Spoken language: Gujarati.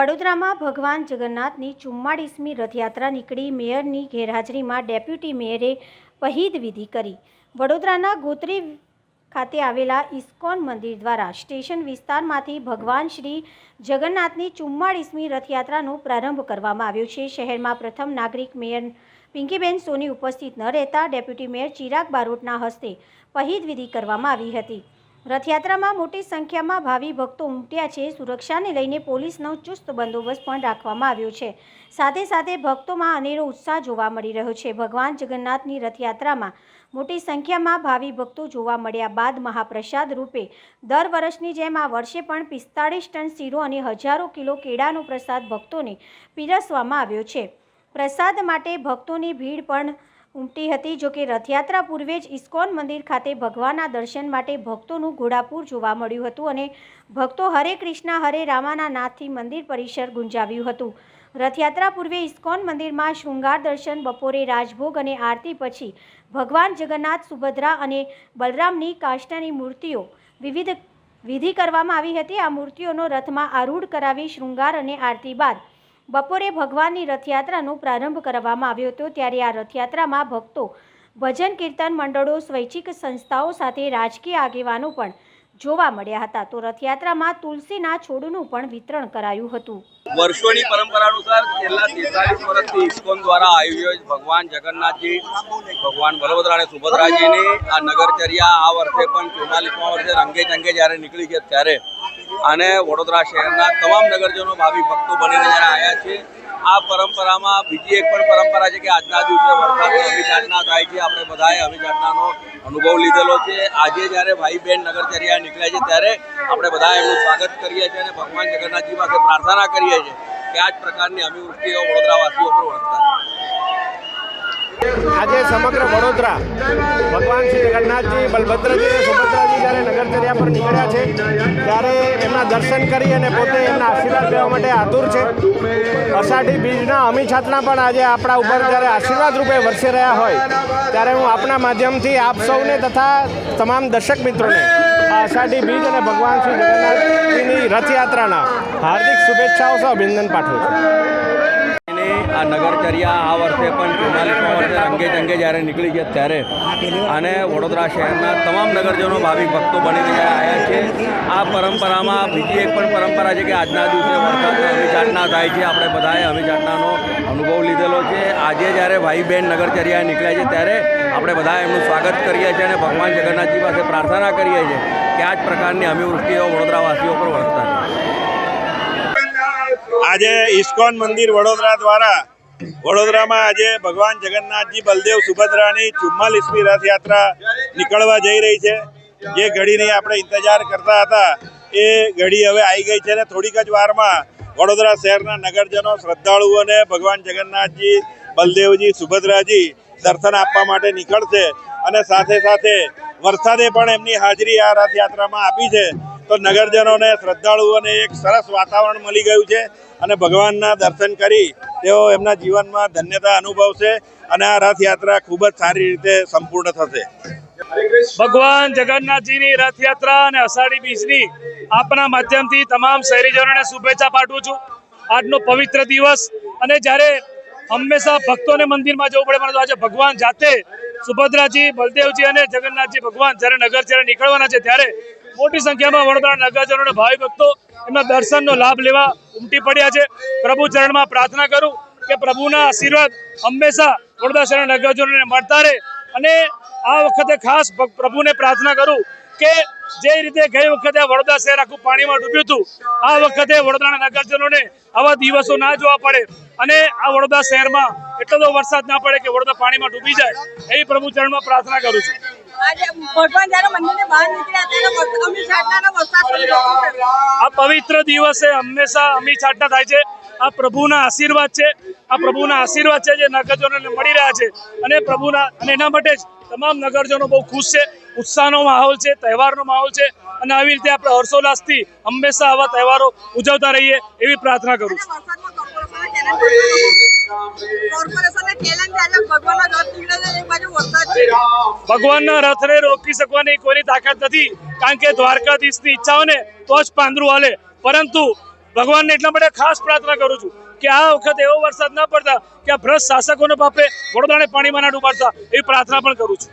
વડોદરામાં ભગવાન જગન્નાથની 44મી રથયાત્રા નીકળી મેયરની ગેરહાજરીમાં ડેપ્યુટી મેયરે પહિદ વિધિ કરી। વડોદરાના ગોત્રી ખાતે આવેલા ઇસ્કોન મંદિર દ્વારા સ્ટેશન વિસ્તારમાંથી ભગવાન શ્રી જગન્નાથની 44મી રથયાત્રાનો પ્રારંભ કરવામાં આવ્યો છે। શહેરમાં પ્રથમ નાગરિક મેયર પિંકીબેન સોની ઉપસ્થિત ન રહેતા ડેપ્યુટી મેયર ચિરાગ બારોટના હસ્તે પહિદ વિધિ કરવામાં આવી હતી। રથયાત્રામાં મોટી સંખ્યામાં ભાવિ ભક્તો ઉમટ્યા છે। સુરક્ષાને લઈને પોલીસનો ચુસ્ત બંદોબસ્ત પણ રાખવામાં આવ્યો છે। સાથે સાથે ભક્તોમાં અનેરો ઉત્સાહ જોવા મળી રહ્યો છે। ભગવાન જગન્નાથની રથયાત્રામાં મોટી સંખ્યામાં ભાવિ ભક્તો જોવા મળ્યા બાદ મહાપ્રસાદ રૂપે દર વર્ષની જેમ આ વર્ષે પણ 45 ટન શીરો અને હજારો કિલો કેળાનો પ્રસાદ ભક્તોને પીરસવામાં આવ્યો છે। પ્રસાદ માટે ભક્તોની ભીડ પણ ઉમટી હતી। જોકે રથયાત્રા પૂર્વે જ ઇસ્કોન મંદિર ખાતે ભગવાનના દર્શન માટે ભક્તોનું ઘોડાપૂર જોવા મળ્યું હતું અને ભક્તો હરે કૃષ્ણ હરે રામાના નાદથી મંદિર પરિસર ગુંજાવ્યું હતું। રથયાત્રા પૂર્વે ઇસ્કોન મંદિરમાં શૃંગાર દર્શન, બપોરે રાજભોગ અને આરતી પછી ભગવાન જગન્નાથ, સુભદ્રા અને બલરામની કાષ્ટની મૂર્તિઓ વિધિ કરવામાં આવી હતી। આ મૂર્તિઓનો રથમાં આરૂઢ કરાવી શૃંગાર અને આરતી બાદ બપોરે ભગવાનની રથયાત્રાનો પ્રારંભ કરવામાં આવ્યો હતો। ત્યારે આ રથયાત્રામાં ભક્તો, ભજન કીર્તન મંડળો, સ્વૈચ્છિક સંસ્થાઓ સાથે રાજકીય આગેવાનો પણ જોવા મળ્યા હતા। તો રથયાત્રામાં તુલસીના છોડનું પણ વિતરણ કરાયું હતું। વર્ષોની પરંપરા અનુસાર છેલ્લા 43 વર્ષથી ઇસ્કોન દ્વારા આયોજિત ભગવાન જગન્નાથજી, ભગવાન બલભદ્ર અને સુભદ્રાજીની આ નગરચર્યા આ વર્ષે પણ 44મા વર્ષે રંગે ચંગે જ્યારે નીકળી છે ત્યારે અને વડોદરા શહેરના તમામ નગરજનો ભાવિ ભક્તો બનીને જ્યારે આવ્યા છે। આ પરંપરામાં બીજી એક પણ પરંપરા છે કે આજના દિવસે વરસાદની અભિચાટના થાય છે। આપણે બધાએ અભિચાટનાનો અનુભવ લીધેલો છે। આજે જ્યારે ભાઈ બહેન નગરચર્યા નીકળ્યા છે ત્યારે આપણે બધા એમનું સ્વાગત કરીએ છીએ અને ભગવાન જગન્નાથજી પાસે પ્રાર્થના કરીએ છીએ કે આ જ પ્રકારની અભિવૃષ્ટિઓ વડોદરાવાસીઓ પર વરસતા। આજે સમગ્ર વડોદરા ભગવાન શ્રી જગન્નાથજી, બલભદ્રજી અને સુભદ્રાજી જ્યારે નગરચર્યા પર નીકળ્યા છે ત્યારે એમના દર્શન કરી અને પોતે એમના આશીર્વાદ લેવા માટે આતુર છે। અષાઢી બીજના અમી છાતના પણ આજે આપણા ઉપર જ્યારે આશીર્વાદ રૂપે વરસી રહ્યા હોય ત્યારે હું આપના માધ્યમથી આપ સૌને તથા તમામ દર્શક મિત્રોને આ અષાઢી બીજ અને ભગવાન શ્રી જગન્નાથજીની રથયાત્રાના હાર્દિક શુભેચ્છાઓ સહ અભિનંદન પાઠવું છું। આ નગરચર્યા આ વર્ષે પણ 44મા વર્ષે રંગે ચંગે જ્યારે નીકળી છે ત્યારે અને વડોદરા શહેરના તમામ નગરજનો ભાવિ ભક્તો બનીને આવ્યા છે। આ પરંપરામાં બીજી એક પણ પરંપરા છે કે આજના દિવસે વરસાદની અભિચાટના થાય છે। આપણે બધાએ અભિચાટનાનો અનુભવ લીધેલો છે। આજે જ્યારે ભાઈ બહેન નગરચર્યા નીકળ્યા છે ત્યારે આપણે બધા એમનું સ્વાગત કરીએ છીએ અને ભગવાન જગન્નાથજી પાસે પ્રાર્થના કરીએ છીએ કે આ જ પ્રકારની અભિવૃષ્ટિઓ વડોદરાવાસીઓ પર વરસતા રહે। આજે ઇસ્કોન મંદિર વડોદરા દ્વારા વડોદરામાં આજે ભગવાન જગન્નાથજી, બલદેવ, સુભદ્રાની 44મી રથયાત્રા નીકળવા જઈ રહી છે। જે ઘડીની આપણે ઇંતજાર કરતા હતા એ ઘડી હવે આવી ગઈ છે અને થોડીક જ વારમાં વડોદરા શહેરના નગરજનો, શ્રદ્ધાળુઓને ભગવાન જગન્નાથજી, બલદેવજી, સુભદ્રાજી દર્શન આપવા માટે નીકળશે અને સાથે સાથે વરસાદે પણ એમની હાજરી આ રથયાત્રામાં આપી છે। તો નગરજનોને, શ્રદ્ધાળુઓને એક સરસ વાતાવરણ મળી ગયું છે અને ભગવાનના દર્શન કરી તેઓ એમના જીવનમાં ધન્યતા અનુભવશે અને આ રથયાત્રા ખૂબ જ સારી રીતે સંપૂર્ણ થશે। ભગવાન જગન્નાથજીની રથયાત્રા અને અષાઢી બીજની આપના માધ્યમથી તમામ શહેરીજનોને શુભેચ્છા પાઠવું છું। આજનો પવિત્ર દિવસ અને જ્યારે હંમેશા ભક્તોને મંદિરમાં જવું પડે પરંતુ આજે ભગવાન જાતે સુભદ્રાજી, બલદેવજી અને જગન્નાથજી ભગવાન જ્યારે નગરચર્યા નીકળવાના છે ત્યારે મોટી સંખ્યામાં વડોદરા નગરજનો અને ભાવિ ભક્તો એમના દર્શનનો લાભ લેવા ઉમટી પડ્યા છે। પ્રભુ ચરણમાં પ્રાર્થના કરું કે પ્રભુના આશીર્વાદ હંમેશા વડોદરા શહેરના નગરજનોને મળતા રહે અને આ વખતે ખાસ પ્રભુને પ્રાર્થના કરું કે જે રીતે ગઈ વખતે વડોદરા શહેર આખું પાણીમાં ડૂબ્યું હતું, આ વખતે વડોદરાના નગરજનોને આવા દિવસો ના જોવા પડે અને આ વડોદરા શહેરમાં એટલો તો વરસાદ ના પડે કે વડોદરા પાણીમાં ડૂબી જાય એવી પ્રભુ ચરણમાં પ્રાર્થના કરું છું। આ પવિત્ર દિવસે હંમેશા અમી છાટના થાય છે। આ પ્રભુના આશીર્વાદ છે, આ પ્રભુના આશીર્વાદ છે જે નગરજનોને મળી રહ્યા છે અને પ્રભુના અને એના માટે જ તમામ નગરજનો બહુ ખુશ છે। ઉત્સાહનો માહોલ છે, તહેવારનો માહોલ છે અને આવી રીતે આપણે હર્ષોલ્લાસથી હંમેશા આવા તહેવારો ઉજવતા રહીએ એવી પ્રાર્થના કરું છું। ભગવાનના રથને રોકી શકવાની કોઈની તાકાત નથી, કારણ કે દ્વારકાધીશની ઈચ્છા હોય ને તો જ પાંદરું હાલે, પરંતુ ભગવાનને એટલા માટે ખાસ પ્રાર્થના કરું છું કે આ વખતે એવો વરસાદ ન પડતા કે આ ભ્રષ્ટ શાસકોને પાપે વડોદરાને પાણીમાં ના ડૂબાડતા એવી પ્રાર્થના પણ કરું છું.